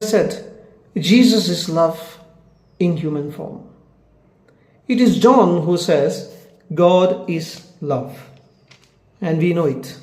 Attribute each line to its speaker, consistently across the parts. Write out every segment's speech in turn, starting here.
Speaker 1: said, Jesus is love in human form. It is John who says, God is love. And we know it.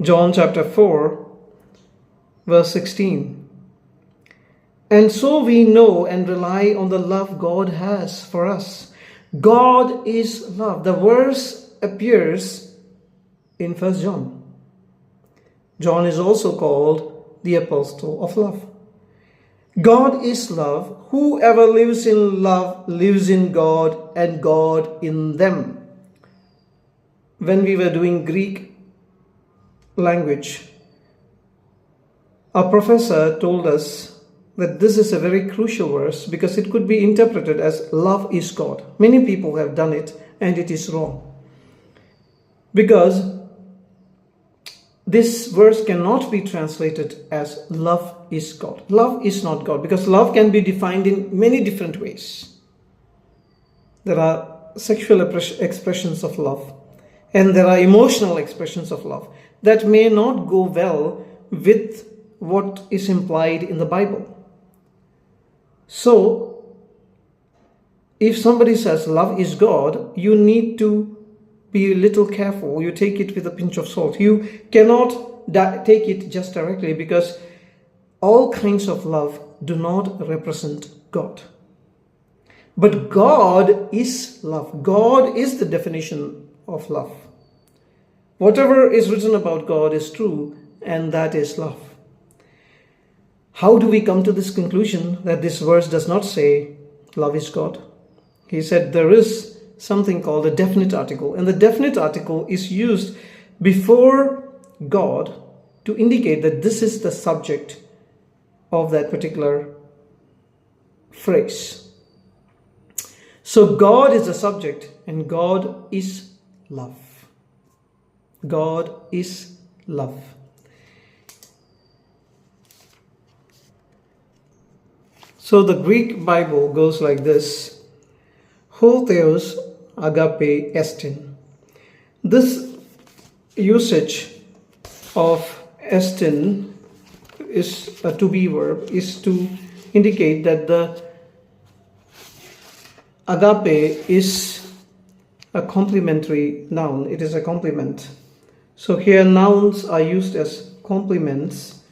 Speaker 1: John chapter 4, verse 16. And so we know and rely on the love God has for us. God is love. The verse appears in 1 John. John is also called the apostle of love. God is love. Whoever lives in love lives in God and God in them. When we were doing Greek language, our professor told us that this is a very crucial verse because it could be interpreted as love is God. Many people have done it and it is wrong. Because this verse cannot be translated as love is God. Love is not God, because love can be defined in many different ways. There are sexual expressions of love, and there are emotional expressions of love that may not go well with what is implied in the Bible. So, if somebody says love is God, you need to be a little careful. You take it with a pinch of salt. You cannot take it just directly, because all kinds of love do not represent God. But God is love. God is the definition of love. Whatever is written about God is true, and that is love. How do we come to this conclusion that this verse does not say love is God? He said there is something called a definite article, and the definite article is used before God to indicate that this is the subject of that particular phrase. So God is the subject and God is love. God is love. So the Greek Bible goes like this: Ho theos agape estin. This usage of estin is a to be verb, is to indicate that the agape is a complementary noun. It is a complement. So here nouns are used as complements,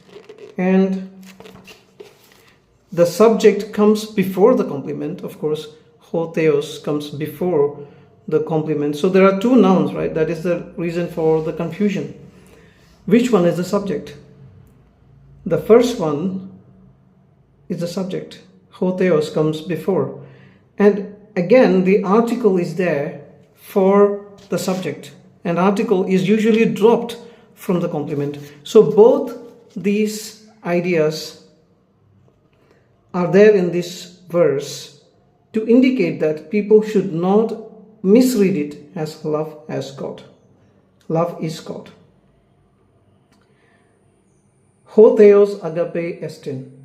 Speaker 1: and the subject comes before the complement. Of course, ho theos comes before the complement. So there are two nouns, right? That is the reason for the confusion. Which one is the subject? The first one is the subject. Ho theos comes before. And again, the article is there for the subject. An article is usually dropped from the complement. So both these ideas are there in this verse to indicate that people should not misread it as love as God. Love is God. Ho theos agape estin.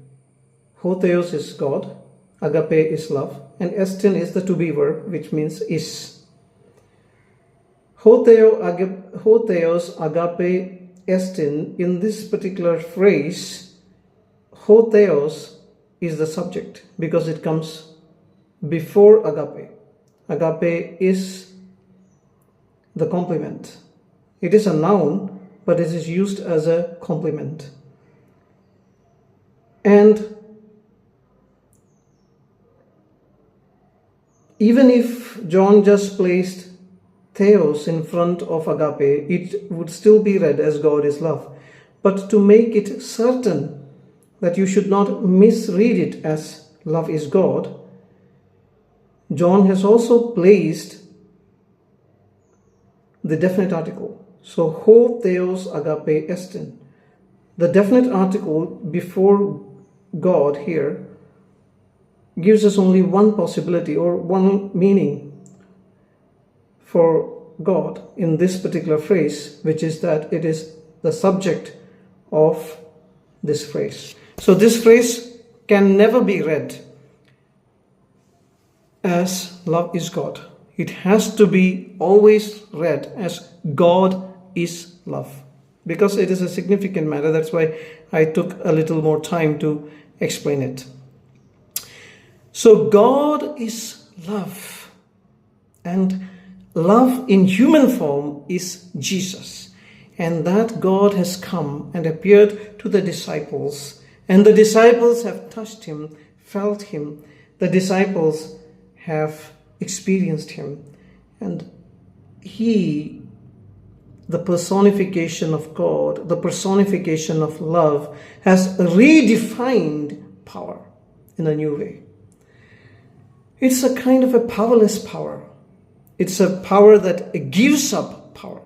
Speaker 1: Ho theos is God, agape is love, and estin is the to be verb, which means is. Ho theos agape estin, in this particular phrase, ho theos is the subject because it comes before agape. Agape is the complement. It is a noun, but it is used as a complement. And even if John just placed theos in front of agape, it would still be read as God is love. But to make it certain that you should not misread it as love is God, John has also placed the definite article. So, ho theos agape estin. The definite article before God here gives us only one possibility or one meaning for God in this particular phrase, which is that it is the subject of this phrase. So this phrase can never be read as love is God. It has to be always read as God is love. because it is a significant matter. That's why I took a little more time to explain it. So God is love, and love in human form is Jesus. And that God has come and appeared to the disciples, and the disciples have touched him, felt him. The disciples have experienced him, and he, the personification of God, the personification of love, has redefined power in a new way. It's a kind of a powerless power. It's a power that gives up power.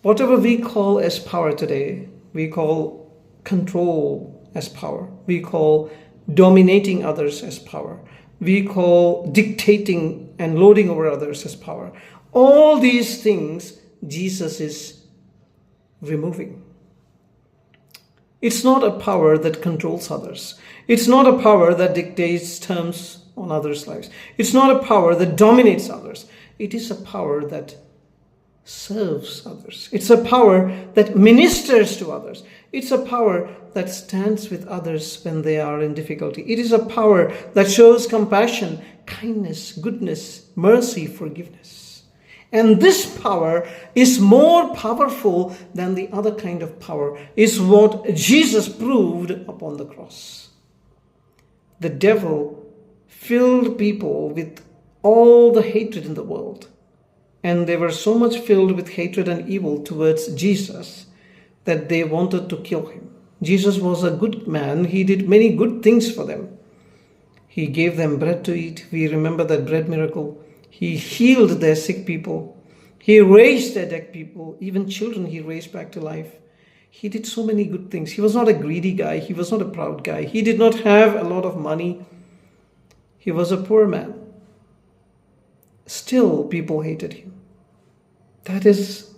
Speaker 1: Whatever we call as power today, we call control as power. We call dominating others as power. We call dictating and lording over others as power. All these things Jesus is removing. It's not a power that controls others. It's not a power that dictates terms on others' lives. It's not a power that dominates others. It is a power that serves others. It's a power that ministers to others. It's a power that stands with others when they are in difficulty. It is a power that shows compassion, kindness, goodness, mercy, forgiveness. And this power is more powerful than the other kind of power, is what Jesus proved upon the cross. The devil filled people with all the hatred in the world. And they were so much filled with hatred and evil towards Jesus that they wanted to kill him. Jesus was a good man. He did many good things for them. He gave them bread to eat. We remember that bread miracle. He healed their sick people. He raised their dead people. Even children he raised back to life. He did so many good things. He was not a greedy guy. He was not a proud guy. He did not have a lot of money. He was a poor man. Still, people hated him. That is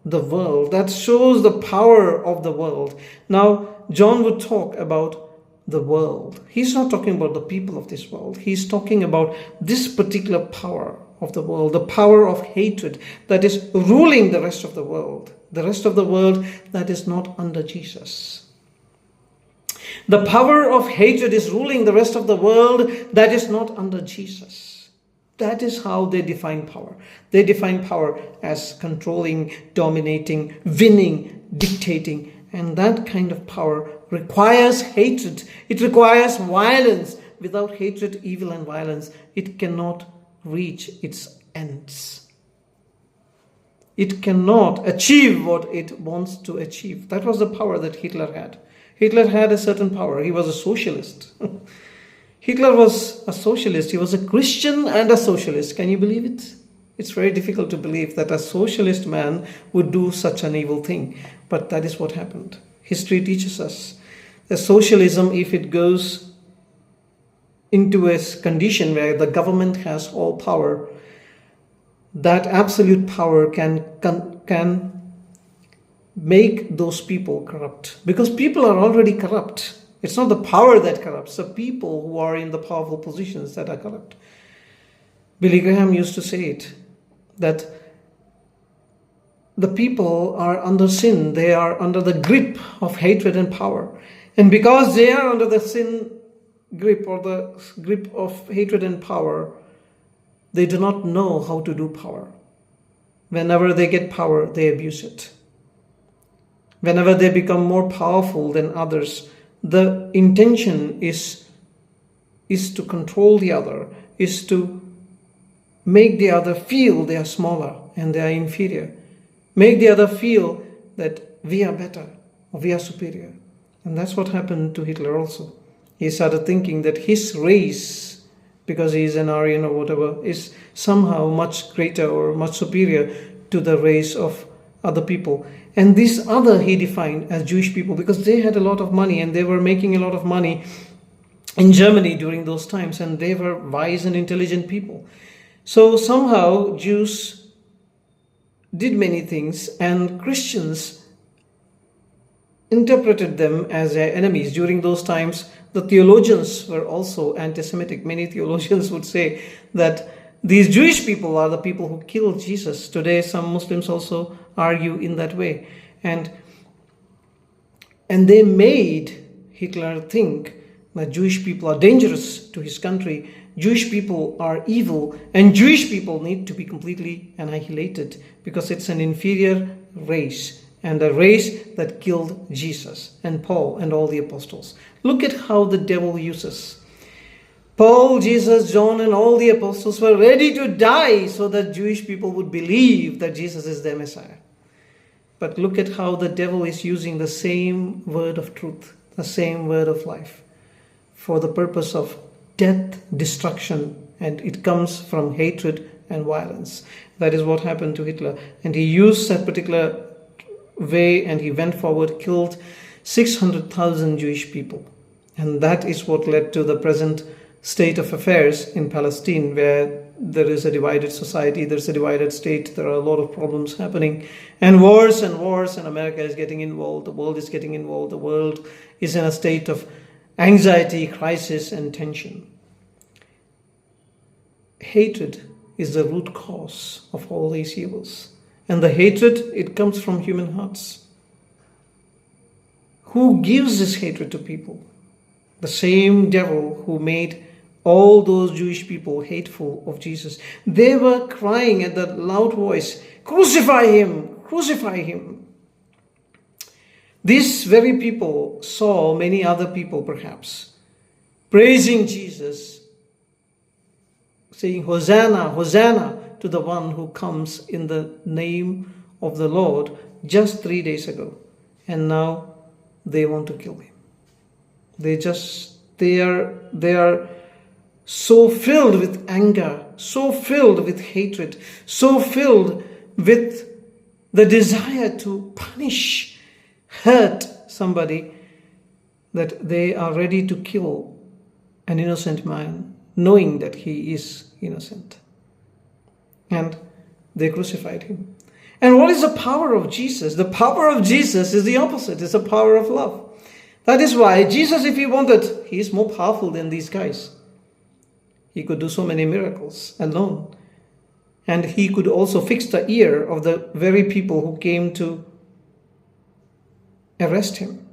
Speaker 1: the world. That shows the power of the world. Now, John would talk about the world. He's not talking about the people of this world. He's talking about this particular power of the world, the power of hatred that is ruling the rest of the world that is not under Jesus. The power of hatred is ruling the rest of the world that is not under Jesus. That is how they define power. They define power as controlling, dominating, winning, dictating. And that kind of power requires hatred. It requires violence. Without hatred, evil, and violence, it cannot reach its ends. It cannot achieve what it wants to achieve. That was the power that Hitler had. Hitler had a certain power. He was a socialist. Hitler was a socialist. He was a Christian and a socialist. Can you believe it? It's very difficult to believe that a socialist man would do such an evil thing. But that is what happened. History teaches us that socialism, if it goes into a condition where the government has all power, that absolute power can make those people corrupt. Because people are already corrupt. It's not the power that corrupts, the people who are in the powerful positions that are corrupt. Billy Graham used to say it, that the people are under sin. They are under the grip of hatred and power. And because they are under the sin grip or the grip of hatred and power, they do not know how to do power. Whenever they get power, they abuse it. Whenever they become more powerful than others, the intention is to control the other, is to make the other feel they are smaller and they are inferior. Make the other feel that we are better or we are superior. And that's what happened to Hitler also. He started thinking that his race, because he is an Aryan or whatever, is somehow much greater or much superior to the race of other people. And this other he defined as Jewish people, because they had a lot of money and they were making a lot of money in Germany during those times, and they were wise and intelligent people. So somehow Jews did many things, and Christians interpreted them as their enemies. During those times, the theologians were also anti-Semitic. Many theologians would say that these Jewish people are the people who killed Jesus. Today, some Muslims also argue in that way. And And they made Hitler think that Jewish people are dangerous to his country, Jewish people are evil, and Jewish people need to be completely annihilated because it's an inferior race, and a race that killed Jesus and Paul and all the apostles. Look at how the devil uses. Paul, Jesus, John, and all the apostles were ready to die so that Jewish people would believe that Jesus is their Messiah. But look at how the devil is using the same word of truth, the same word of life, for the purpose of death, destruction, and it comes from hatred and violence. That is what happened to Hitler. And he used that particular way, and he went forward, killed 600,000 Jewish people. And that is what led to the present state of affairs in Palestine, where there is a divided society, there's a divided state, there are a lot of problems happening, and wars, and America is getting involved, the world is getting involved, the world is in a state of anxiety, crisis, and tension. Hatred is the root cause of all these evils. And the hatred, it comes from human hearts. Who gives this hatred to people? The same devil who made all those Jewish people hateful of Jesus. They were crying at that loud voice, "Crucify him! Crucify him!" These very people saw many other people perhaps praising Jesus, saying, "Hosanna, Hosanna to the one who comes in the name of the Lord," just 3 days ago. And now they want to kill him. They are so filled with anger, so filled with hatred, so filled with the desire to punish, hurt somebody, that they are ready to kill an innocent man, knowing that he is innocent. And they crucified him. And what is the power of Jesus? The power of Jesus is the opposite. It's the power of love. That is why Jesus, if he wanted, he is more powerful than these guys. He could do so many miracles alone. And he could also fix the ear of the very people who came to arrest him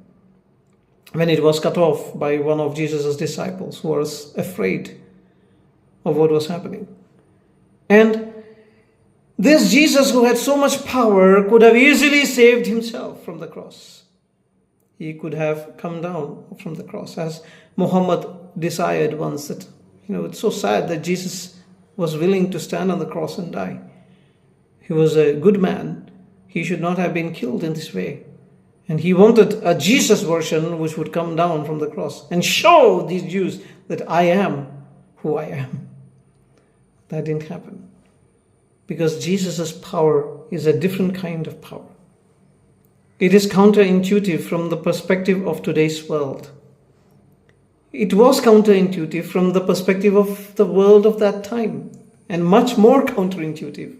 Speaker 1: when it was cut off by one of Jesus' disciples who was afraid of what was happening. And this Jesus, who had so much power, could have easily saved himself from the cross. He could have come down from the cross, as Muhammad desired once. That, it's so sad that Jesus was willing to stand on the cross and die. He was a good man. He should not have been killed in this way. And he wanted a Jesus version which would come down from the cross and show these Jews that I am who I am. That didn't happen. Because Jesus' power is a different kind of power. It is counterintuitive from the perspective of today's world. It was counterintuitive from the perspective of the world of that time, and much more counterintuitive.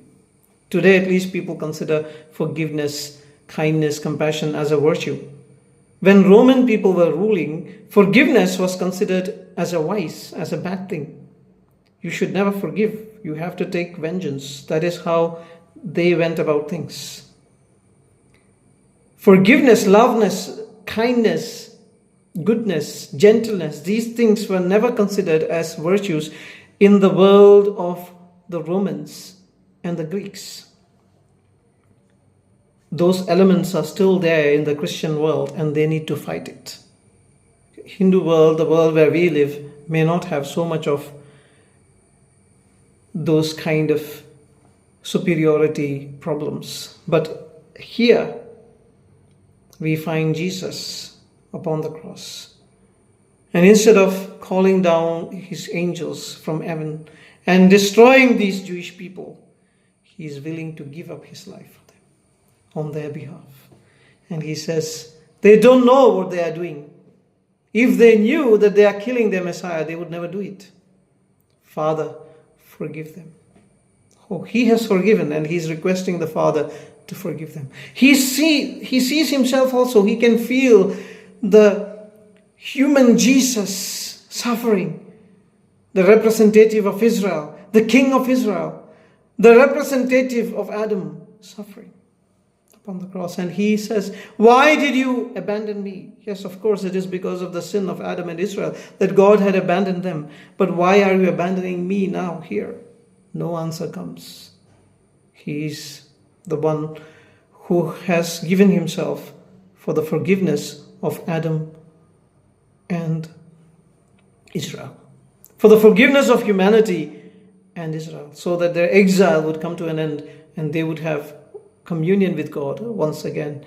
Speaker 1: Today, at least, people consider forgiveness, kindness, compassion as a virtue. When Roman people were ruling, forgiveness was considered as a vice, as a bad thing. You should never forgive. You have to take vengeance. That is how they went about things. Forgiveness, loveness, kindness, goodness, gentleness, these things were never considered as virtues in the world of the Romans and the Greeks. Those elements are still there in the Christian world, and they need to fight it. Hindu world, the world where we live, may not have so much of those kind of superiority problems. But here we find Jesus upon the cross. And instead of calling down his angels from heaven and destroying these Jewish people, he is willing to give up his life for them on their behalf. And he says, they don't know what they are doing. If they knew that they are killing their Messiah, they would never do it. Father, forgive them. Oh, he has forgiven, and he's requesting the Father to forgive them. He sees himself also. He can feel the human Jesus suffering, the representative of Israel, the king of Israel, the representative of Adam suffering. The upon the cross. And he says, why did you abandon me? Yes, of course, it is because of the sin of Adam and Israel that God had abandoned them. But why are you abandoning me now here? No answer comes. He is the one who has given himself for the forgiveness of Adam and Israel, for the forgiveness of humanity and Israel, so that their exile would come to an end and they would have communion with God once again.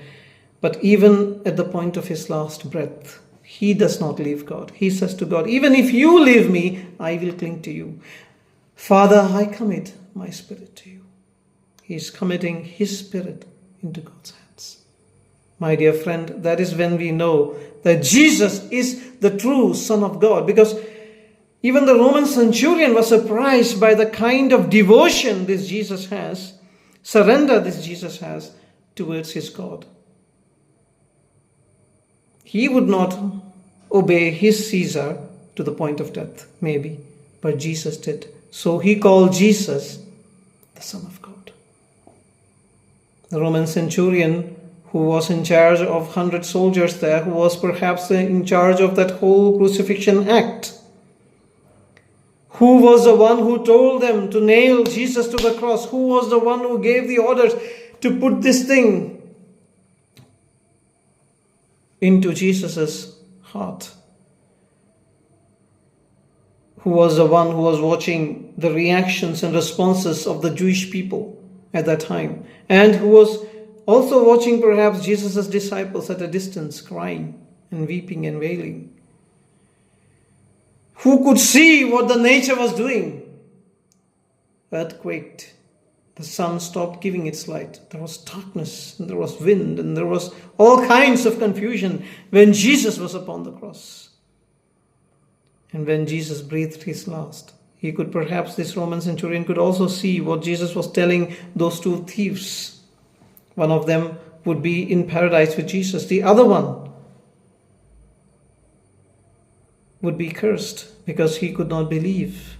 Speaker 1: But even at the point of his last breath, he does not leave God. He says to God, even if you leave me, I will cling to you. Father, I commit my spirit to you. He is committing his spirit into God's hands. My dear friend, that is when we know that Jesus is the true Son of God, because even the Roman centurion was surprised by the kind of devotion this Jesus has, surrender this Jesus has towards his God. He would not obey his Caesar to the point of death, maybe, but Jesus did. So he called Jesus the Son of God. The Roman centurion, who was in charge of 100 soldiers there, who was perhaps in charge of that whole crucifixion act, who was the one who told them to nail Jesus to the cross, who was the one who gave the orders to put this thing into Jesus' heart, who was the one who was watching the reactions and responses of the Jewish people at that time, and who was also watching perhaps Jesus' disciples at a distance, crying and weeping and wailing, who could see what the nature was doing. Earth quaked. The sun stopped giving its light. There was darkness, and there was wind, and there was all kinds of confusion when Jesus was upon the cross. And when Jesus breathed his last, he could perhaps, this Roman centurion could also see what Jesus was telling those two thieves. One of them would be in paradise with Jesus. The other one would be cursed because he could not believe.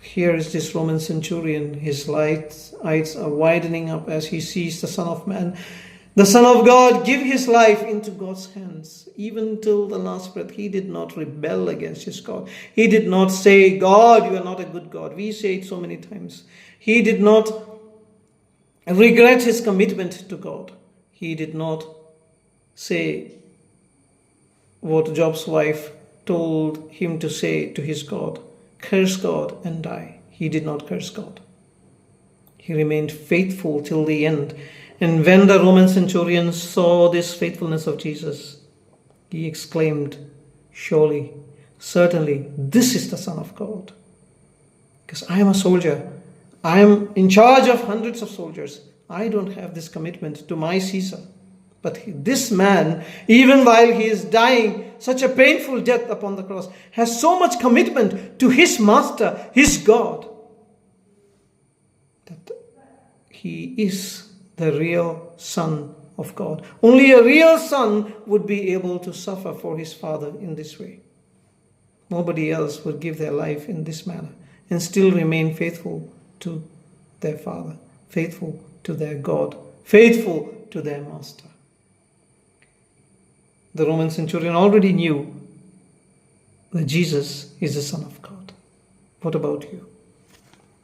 Speaker 1: Here is this Roman centurion. His eyes are widening up as he sees the Son of Man, the Son of God, give his life into God's hands. Even till the last breath, he did not rebel against his God. He did not say, God, you are not a good God. We say it so many times. He did not regret his commitment to God. He did not say what Job's wife told him to say to his God, curse God and die. He did not curse God. He remained faithful till the end. And when the Roman centurion saw this faithfulness of Jesus, he exclaimed, surely, certainly, this is the Son of God. Because I am a soldier. I am in charge of hundreds of soldiers. I don't have this commitment to my Caesar. But this man, even while he is dying such a painful death upon the cross, has so much commitment to his master, his God, that he is the real Son of God. Only a real son would be able to suffer for his father in this way. Nobody else would give their life in this manner and still remain faithful to their father, faithful to their God, faithful to their master. The Roman centurion already knew that Jesus is the Son of God. What about you?